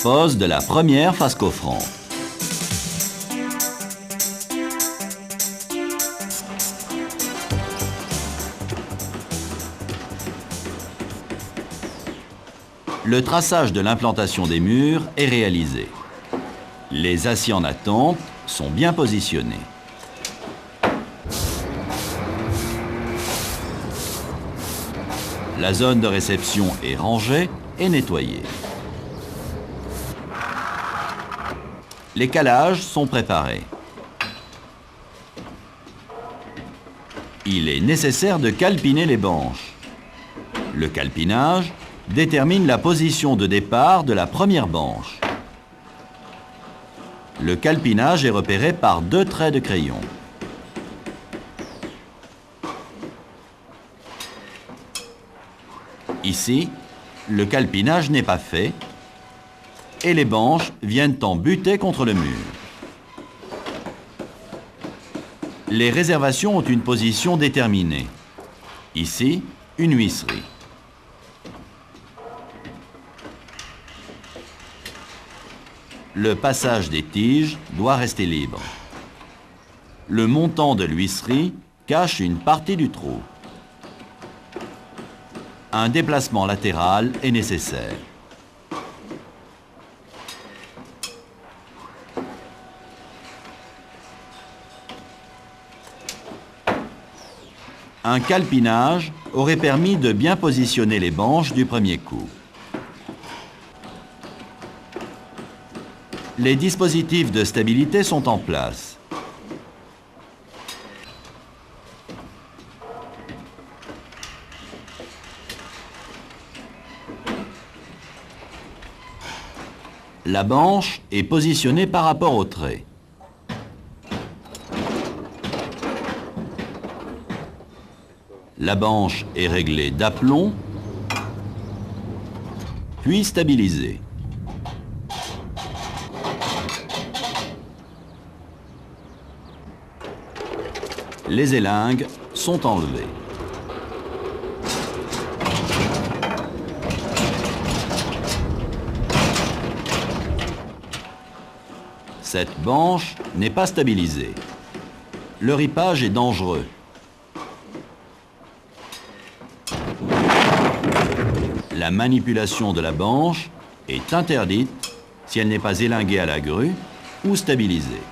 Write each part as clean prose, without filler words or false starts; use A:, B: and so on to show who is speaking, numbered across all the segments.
A: Pose de la première face coffrante. Le traçage de l'implantation des murs est réalisé. Les aciers en attente sont bien positionnés. La zone de réception est rangée et nettoyée. Les calages sont préparés. Il est nécessaire de calpiner les banches. Le calpinage détermine la position de départ de la première banche. Le calpinage est repéré par 2 traits de crayon. Ici, le calpinage n'est pas fait et les banches viennent en buter contre le mur. Les réservations ont une position déterminée. Ici, une huisserie. Le passage des tiges doit rester libre. Le montant de l'huisserie cache une partie du trou. Un déplacement latéral est nécessaire. Un calpinage aurait permis de bien positionner les banches du premier coup. Les dispositifs de stabilité sont en place. La banche est positionnée par rapport au trait. La banche est réglée d'aplomb, puis stabilisée. Les élingues sont enlevées. Cette banche n'est pas stabilisée. Le ripage est dangereux. La manipulation de la banche est interdite si elle n'est pas élinguée à la grue ou stabilisée.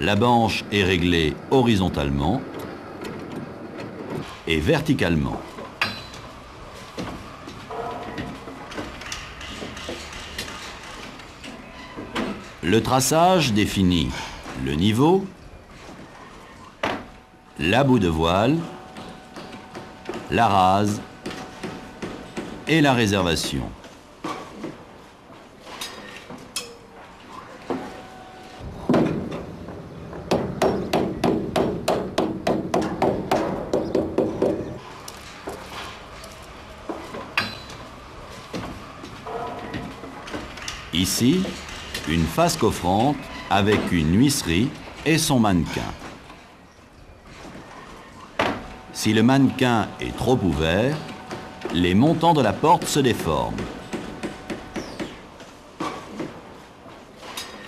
A: La banche est réglée horizontalement et verticalement. Le traçage définit le niveau, la boue de voile, la rase et la réservation. Ici, une face coffrante avec une huisserie et son mannequin. Si le mannequin est trop ouvert, les montants de la porte se déforment.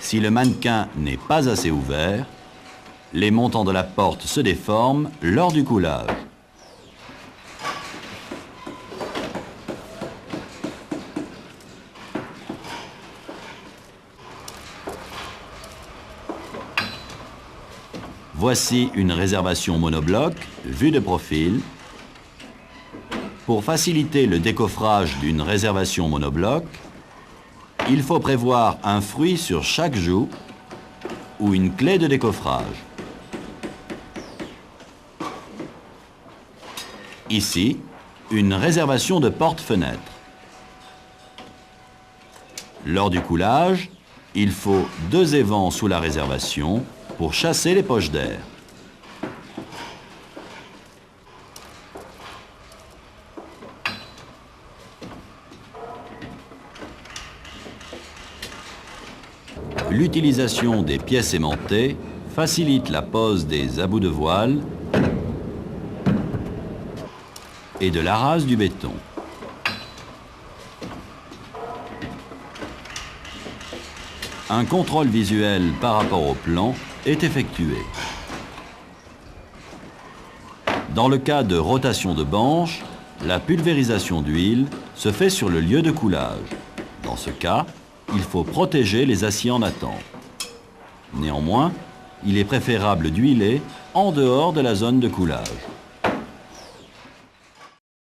A: Si le mannequin n'est pas assez ouvert, les montants de la porte se déforment lors du coulage. Voici une réservation monobloc, vue de profil. Pour faciliter le décoffrage d'une réservation monobloc, il faut prévoir un fruit sur chaque joue ou une clé de décoffrage. Ici, une réservation de porte-fenêtre. Lors du coulage, il faut 2 évents sous la réservation pour chasser les poches d'air. l'utilisation des pièces aimantées facilite la pose des abouts de voile et de la rase du béton. Un contrôle visuel par rapport au plan est effectué. Dans le cas de rotation de banche, la pulvérisation d'huile se fait sur le lieu de coulage. Dans ce cas, il faut protéger les aciers en attente. Néanmoins, il est préférable d'huiler en dehors de la zone de coulage.